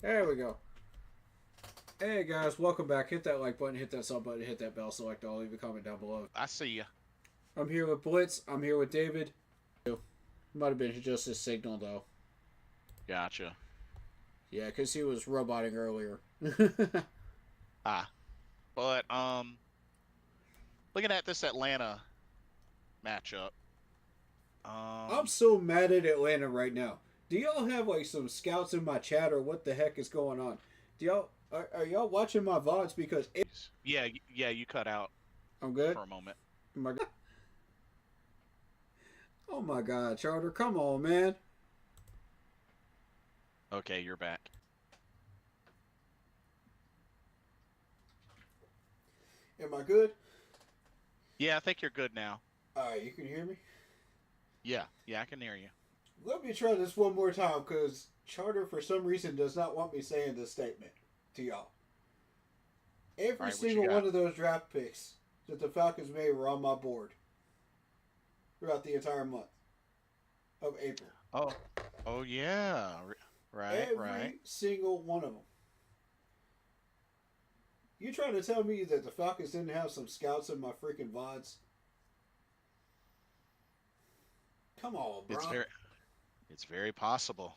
There we go. Hey guys, welcome back. Hit that like button, hit that sub button, hit that bell, select all, leave a comment down below. I see you. I'm here with Blitz. I'm here with David. Might have been just his signal though. Gotcha. Yeah, because he was roboting earlier. Ah, but looking at this Atlanta matchup, I'm so mad at Atlanta right now. Do y'all have like some scouts in my chat or what the heck is going on? Do y'all are y'all watching my VODs because yeah, you cut out I'm good? for a moment. Am I good? Oh my god, Charter, come on, man. Okay, you're back. Am I good? Yeah, I think you're good now. Alright, you can hear me? Yeah, I can hear you. Let me try this one more time because Charter, for some reason, does not want me saying this statement to y'all. All Every right, what you single got? one of those draft picks that the Falcons made were on my board throughout the entire month of April. Oh, oh yeah, right, right. Every single one of them. You trying to tell me that the Falcons didn't have some scouts in my freaking VODs? Come on, bro. It's very possible.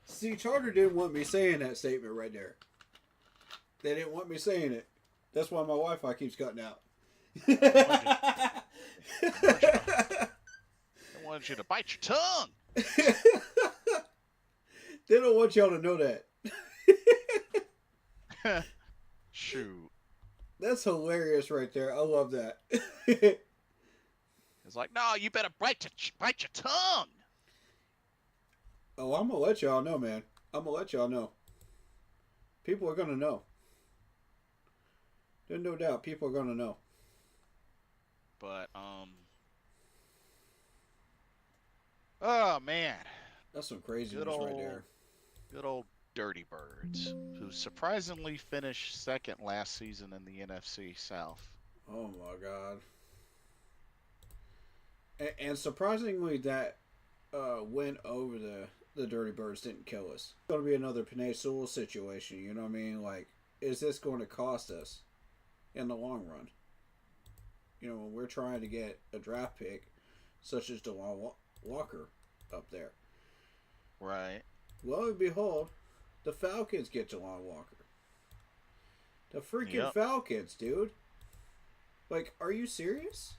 See, Charter didn't want me saying that statement right there. They didn't want me saying it. That's why my Wi-Fi keeps cutting out. They wanted you, they wanted you to, they wanted you to bite your tongue. They don't want y'all to know that. Shoot, That's hilarious right there. I love that. it's like, no, you better bite your tongue. Oh, I'm gonna let y'all know, man. I'm gonna let y'all know. People are gonna know. There's no doubt people are gonna know. But oh man, That's some good craziness right old there. good old Dirty Birds, who surprisingly finished second last season in the NFC South. Oh my god. And surprisingly, that win over the Dirty Birds didn't kill us. It's gonna be another Panay Sewell situation. You know what I mean? Like, is this going to cost us in the long run? You know, when we're trying to get a draft pick, such as DeLon Walker up there. Right. Lo and behold, the Falcons get DeLon Walker. The freaking Yep. Falcons, dude. Like, are you serious?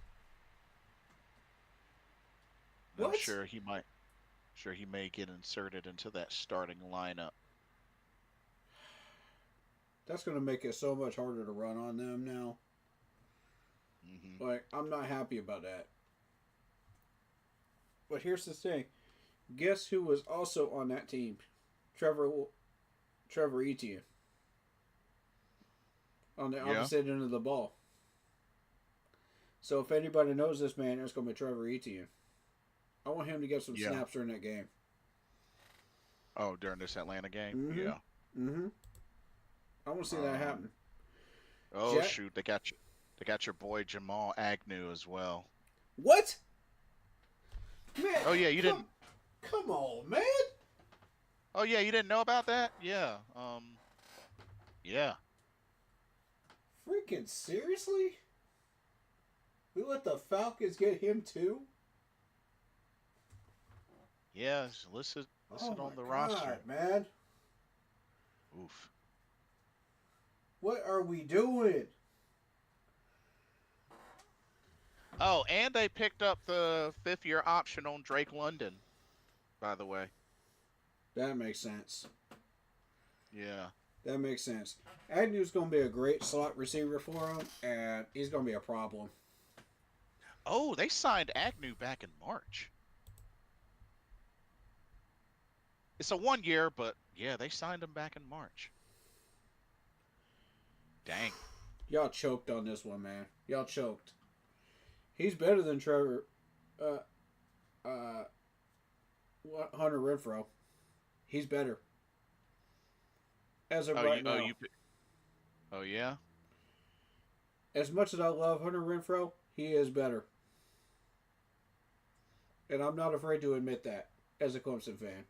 I'm What? sure he may get inserted into that starting lineup. That's going to make it so much harder to run on them now. Hmm. Like, I'm not happy about that. But here's the thing. Guess who was also on that team? Trevor Etienne. On the Yeah. opposite end of the ball. So if anybody knows this man, it's going to be Trevor Etienne. I want him to get some Yeah. snaps during that game. Oh, during this Atlanta game? Mm-hmm. Yeah. Mm-hmm. I want to see that happen. Oh shoot, they got your boy Jamal Agnew as well. What? Man, Oh yeah, you didn't come on, man. Oh yeah, you didn't know about that? Yeah. Yeah. Freaking seriously? We let the Falcons get him too? Yeah, it's listed Oh on my the god, roster. man. Oof. What are we doing? Oh, and they picked up the 5th-year option on Drake London, by the way. That makes sense. Yeah. That makes sense. Agnew's going to be a great slot receiver for him, and he's going to be a problem. Oh, they signed Agnew back in March. It's a 1 year, but yeah, they signed him back in March. Dang. Y'all choked on this one, man. Y'all choked. He's better than Trevor. Uh, uh, Hunter Renfro. He's better. As of right now. Oh yeah. As much as I love Hunter Renfro, he is better. And I'm not afraid to admit that as a Clemson fan.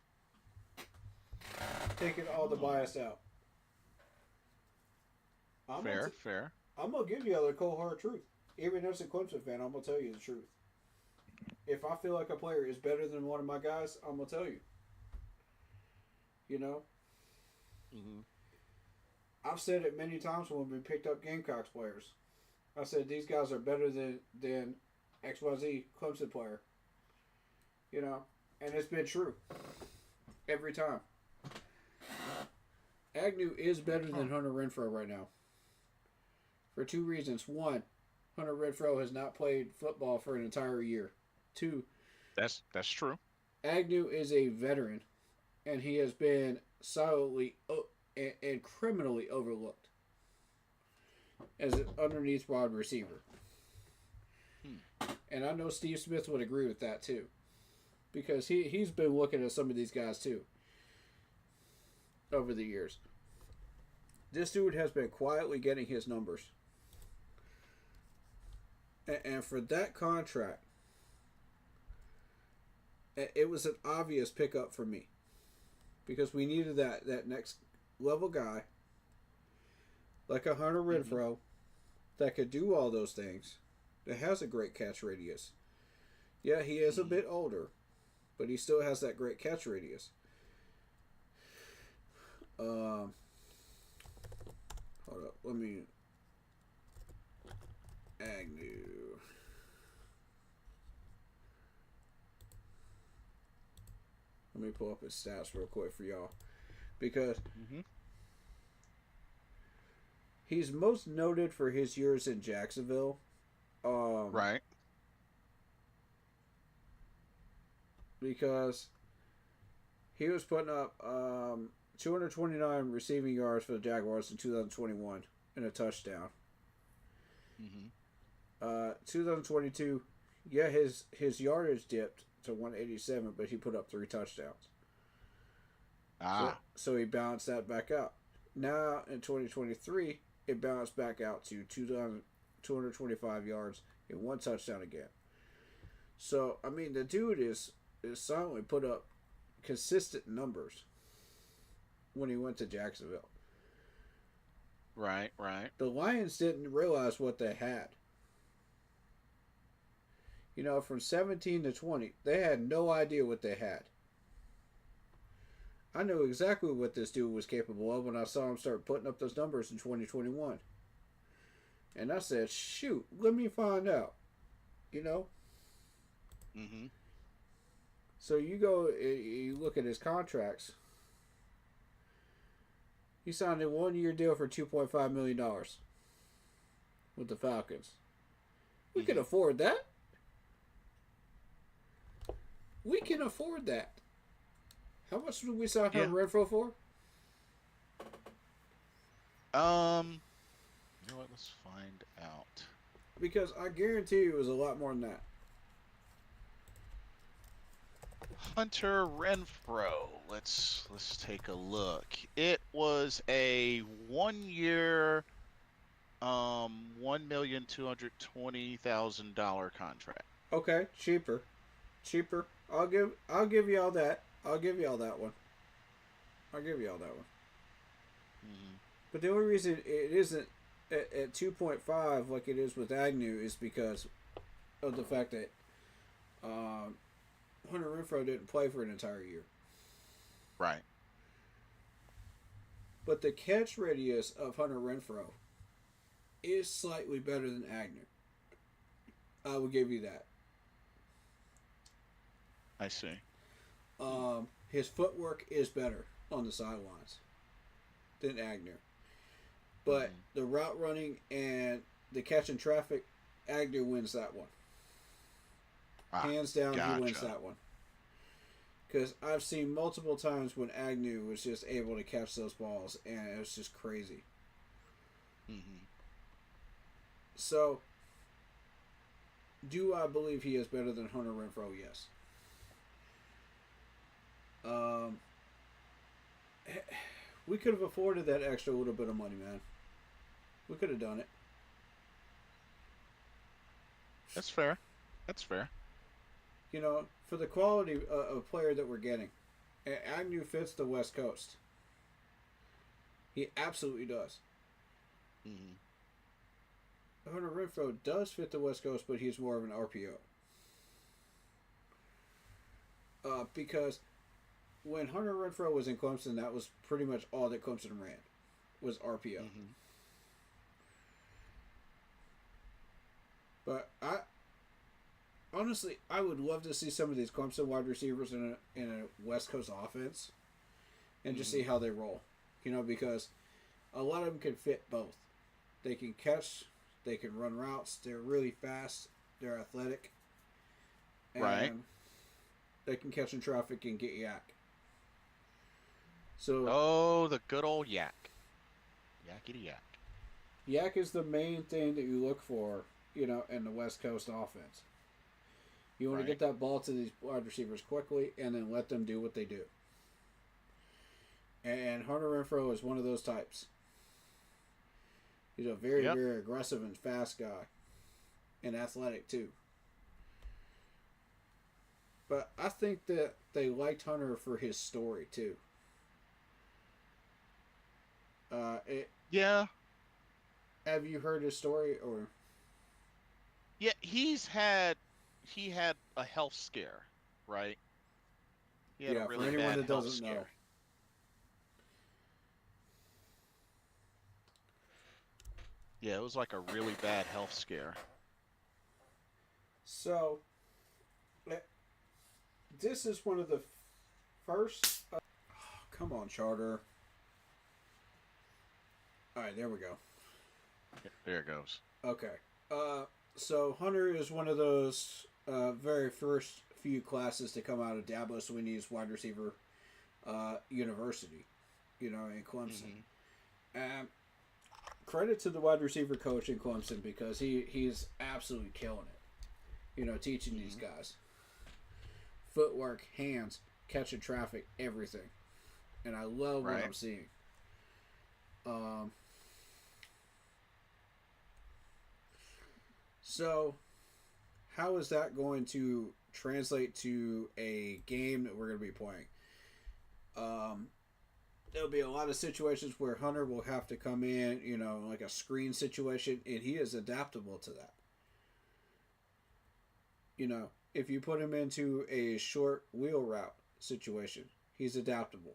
taking all the bias out. I'm gonna, Fair, fair. I'm gonna give you the cold hard truth. Even as a Clemson fan, I'm gonna tell you the truth. If I feel like a player is better than one of my guys, I'm gonna tell you. You know, Hmm. I've said it many times when we picked up Gamecocks players. I said these guys are better than XYZ Clemson player. You know, and it's been true every time. Agnew is better than Hunter Renfrow right now. For two reasons. One, Hunter Renfrow has not played football for an entire year. Two, That's true. Agnew is a veteran, and he has been solidly and criminally overlooked as an underneath wide receiver. And I know Steve Smith would agree with that too, because he's been looking at some of these guys too over the years. This dude has been quietly getting his numbers. And for that contract, it was an obvious pickup for me. Because we needed that next level guy, like a Hunter Renfrow, that could do all those things, that has a great catch radius. Yeah, he is a bit older, but he still has that great catch radius. Hold up, let me... Agnew. Let me pull up his stats real quick for y'all. Because he's most noted for his years in Jacksonville. Right. Because he was putting up 229 receiving yards for the Jaguars in 2021 and a touchdown. 2022, yeah, his yardage dipped to 187, but he put up 3 touchdowns. So he balanced that back out. Now in 2023, it balanced back out to 225 yards and 1 touchdown again. So I mean, the dude is suddenly put up consistent numbers when he went to Jacksonville. Right, right. The Lions didn't realize what they had. You know, from 17 to 20, they had no idea what they had. I knew exactly what this dude was capable of when I saw him start putting up those numbers in 2021. And I said, shoot, let me find out. You know? So you look at his contracts. He signed a 1-year deal for $2.5 million with the Falcons. We can afford that. We can afford that. How much did we sign Hunter Renfrow for? You know what? Let's find out. Because I guarantee you it was a lot more than that. Hunter Renfrow. Let's take a look. It was a 1-year, $1,220,000 contract. Okay, cheaper. I'll give you all that. I'll give you all that one. But the only reason it isn't at 2.5 like it is with Agnew is because of the fact that Hunter Renfrow didn't play for an entire year. Right. But the catch radius of Hunter Renfrow is slightly better than Agnew. I will give you that. I see. His footwork is better on the sidelines than Agnew. But the route running and the catching traffic, Agnew wins that one. Hands down, he wins that one. Because I've seen multiple times when Agnew was just able to catch those balls, and it was just crazy. So, do I believe he is better than Hunter Renfrow? Yes. We could have afforded that extra little bit of money, man. We could have done it. That's fair. You know, for the quality of player that we're getting, Agnew fits the West Coast. He absolutely does. Mm-hmm. Hunter Renfro does fit the West Coast, but he's more of an RPO. Because when Hunter Renfro was in Clemson, that was pretty much all that Clemson ran was RPO. Mm-hmm. But I would love to see some of these Clemson wide receivers in a West Coast offense, and just see how they roll. Because a lot of them can fit both. They can catch, they can run routes. They're really fast. They're athletic, and Right. they can catch in traffic and get yak. So Oh, the good old yak. Yakety yak. yak is the main thing that you look for, in the West Coast offense. You want to Right. get that ball to these wide receivers quickly and then let them do what they do. And Hunter Renfro is one of those types. He's a very, Yep. very aggressive and fast guy. And athletic, too. But I think that they liked Hunter for his story, too. Uh, it, Yeah. have you heard his story? Or Yeah, he had a health scare, right? He had a yeah, for really anyone bad that health doesn't know. scare. Yeah, it was like a really bad health scare. So, eh, this is one of the first. Come on, Charter. All right, there we go. There it goes. Okay. So Hunter is one of those very first few classes to come out of Dabo Swinney's wide receiver university, in Clemson. Mm-hmm. Um, Credit to the wide receiver coach in Clemson because he's absolutely killing it. Teaching these Mm-hmm. guys footwork, hands, catching traffic, everything, and I love what Right. I'm seeing. Um, so how is that going to translate to a game that we're going to be playing? There'll be a lot of situations where Hunter will have to come in, like a screen situation, and he is adaptable to that. If you put him into a short wheel route situation, he's adaptable.